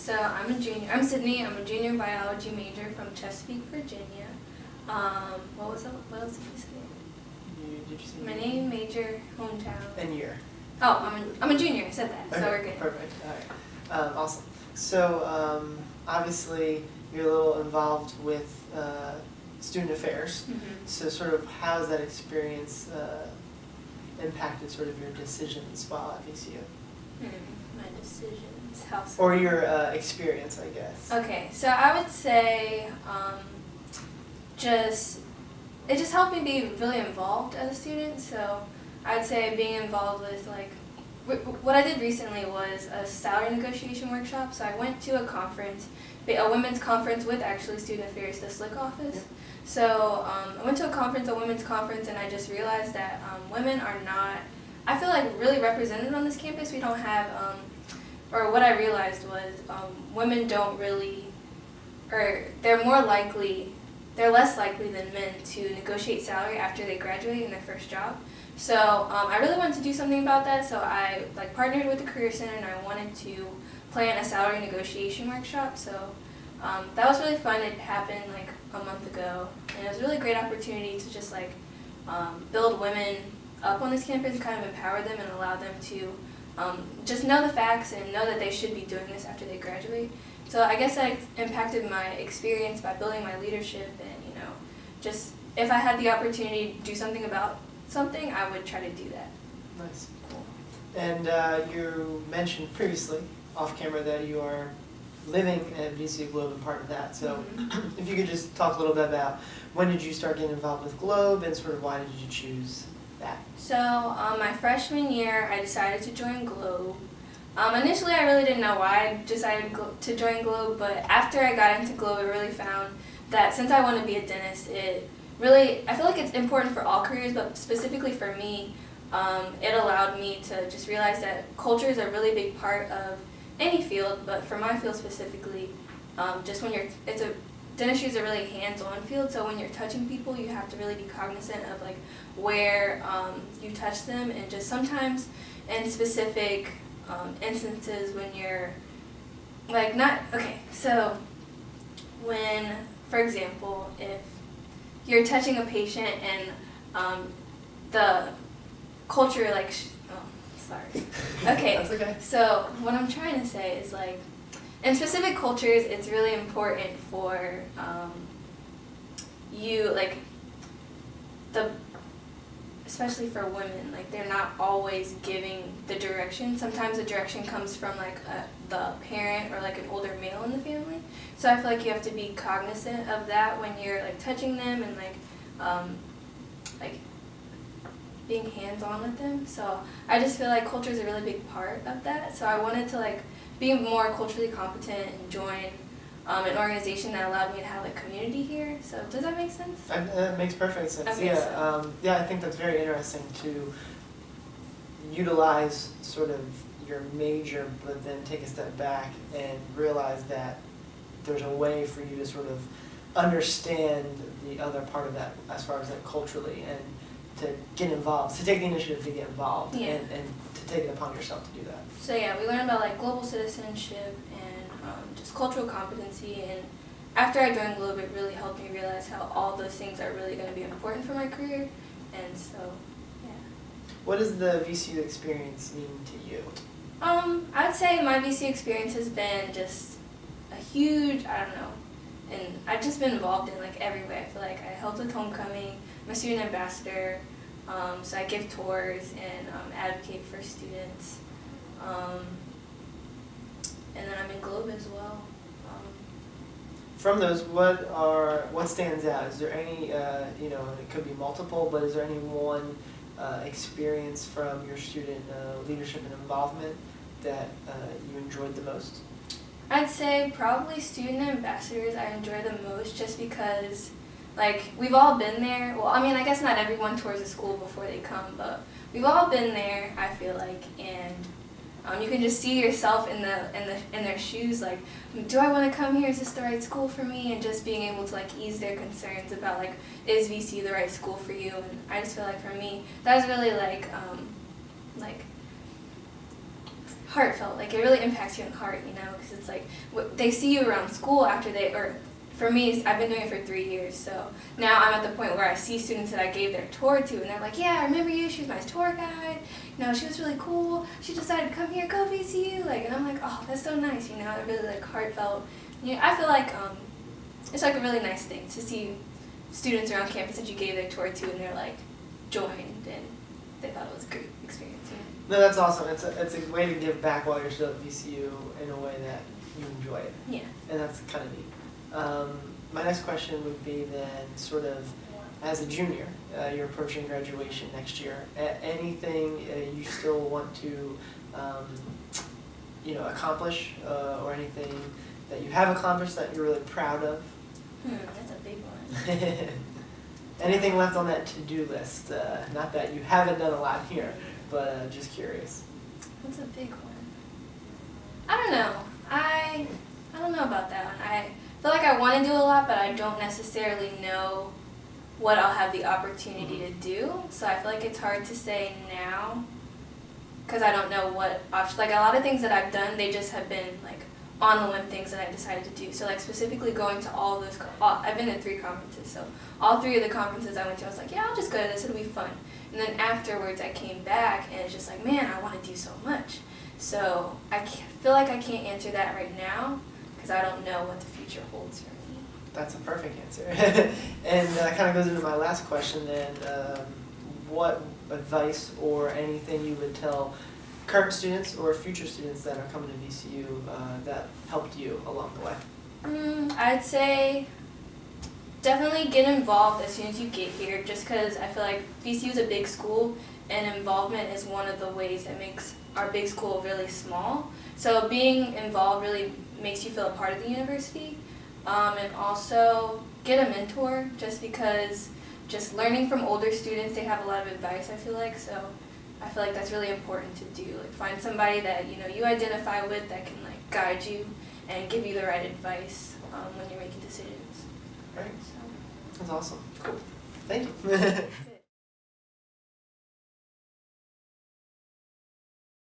so I'm a junior. I'm Sydney. I'm a junior biology major from Chesapeake, Virginia. What else did you say? Did you say My name, major, hometown. and year? Oh, I'm a junior. I said that, Okay, so we're good. Perfect. All right. Awesome. So obviously you're a little involved with student affairs. Mm-hmm. So sort of how has that experience impacted sort of your decisions while at VCU? My decisions. How so? Or your experience, I guess. Okay, so I would say it just helped me be really involved as a student. So I'd say being involved with what I did recently was a salary negotiation workshop. So I went to a conference, a women's conference with actually Student Affairs, the SLIC office. Yeah. So I went to a women's conference, and I just realized that women are not, I feel like, really represented on this campus. We don't have, or what I realized was women don't really, or they're less likely than men to negotiate salary after they graduate in their first job. So I really wanted to do something about that, so I partnered with the Career Center, and I wanted to plan a salary negotiation workshop. So that was really fun. It happened a month ago, and it was a really great opportunity to just build women up on this campus, kind of empower them and allow them to just know the facts and know that they should be doing this after they graduate. So I guess I impacted my experience by building my leadership, and just if I had the opportunity to do something about something, I would try to do that. Nice. Cool. And you mentioned previously off camera that you are living at VCU Globe and part of that. So if you could just talk a little bit about when did you start getting involved with Globe and sort of why did you choose that? So my freshman year, I decided to join Globe. Initially, I really didn't know why I decided to join Globe, but after I got into Globe, I really found that since I want to be a dentist, I feel like it's important for all careers, but specifically for me, it allowed me to just realize that culture is a really big part of any field, but for my field specifically, just when dentistry is a really hands-on field, so when you're touching people, you have to really be cognizant of where you touch them, and just sometimes in specific instances when you're so when, for example, if you're touching a patient and the culture sorry. Okay. That's okay. So what I'm trying to say is in specific cultures, it's really important for especially for women, they're not always giving the direction. Sometimes the direction comes from the parent or an older male in the family. So I feel like you have to be cognizant of that when you're touching them and being hands-on with them. So I just feel like culture is a really big part of that. So I wanted to be more culturally competent and join an organization that allowed me to have community here. So does that make sense? That makes perfect sense. Okay, Yeah, yeah. I think that's very interesting to utilize sort of your major, but then take a step back and realize that there's a way for you to sort of understand the other part of that as far as culturally, and to get involved, to take the initiative to get involved, Yeah. and to take it upon yourself to do that. So yeah, we learned about global citizenship and just cultural competency, and after I joined Globe, it really helped me realize how all those things are really going to be important for my career, and so, yeah. What does the VCU experience mean to you? I'd say my VCU experience has been just a huge, and I've just been involved in every way. I feel like I helped with homecoming, I'm a student ambassador, so I give tours and advocate for students. And then I'm in Globe as well. From those, what stands out? Is there any, it could be multiple, but is there any one experience from your student leadership and involvement that you enjoyed the most? I'd say probably student ambassadors I enjoy the most, just because we've all been there. Well, I guess not everyone tours a school before they come, but we've all been there, I feel like, and you can just see yourself in their shoes. Do I want to come here? Is this the right school for me? And just being able to ease their concerns about is VCU the right school for you? And I just feel for me that was really heartfelt. Like, it really impacts you in the heart, because it's like they see you around school after for me, I've been doing it for 3 years, so now I'm at the point where I see students that I gave their tour to, and they're like, yeah, I remember you, she was my tour guide, she was really cool, she decided to come here, go VCU, and I'm like, oh, that's so nice, it really, heartfelt. I feel like it's, a really nice thing to see students around campus that you gave their tour to, and they're, joined, and they thought it was a great experience, No, that's awesome. It's a way to give back while you're still at VCU in a way that you enjoy it. Yeah. And that's kind of neat. My next question would be then, sort of, as a junior, you're approaching graduation next year. Anything you still want to, accomplish, or anything that you have accomplished that you're really proud of? That's a big one. Anything left on that to-do list? Not that you haven't done a lot here, but just curious. What's a big one? I don't know. I don't know about that one. I feel like I want to do a lot, but I don't necessarily know what I'll have the opportunity to do. So I feel like it's hard to say now because I don't know what options. A lot of things that I've done, they just have been on the whim things that I decided to do. So specifically going to all those, I've been at 3 conferences, so all 3 of the conferences I went to, I was like, yeah, I'll just go to this, it'll be fun. And then afterwards I came back and it's just man, I want to do so much. So I feel like I can't answer that right now because I don't know what the future holds for me. That's a perfect answer. And that kind of goes into my last question then. What advice or anything you would tell current students or future students that are coming to VCU that helped you along the way? I'd say definitely get involved as soon as you get here, just because I feel like VCU is a big school and involvement is one of the ways that makes our big school really small. So being involved really makes you feel a part of the university, and also get a mentor, just because just learning from older students, they have a lot of advice, I feel like, so I feel like that's really important to do. Find somebody that you identify with that can guide you and give you the right advice when you're making decisions. Right. So. That's awesome. Cool. Thank you.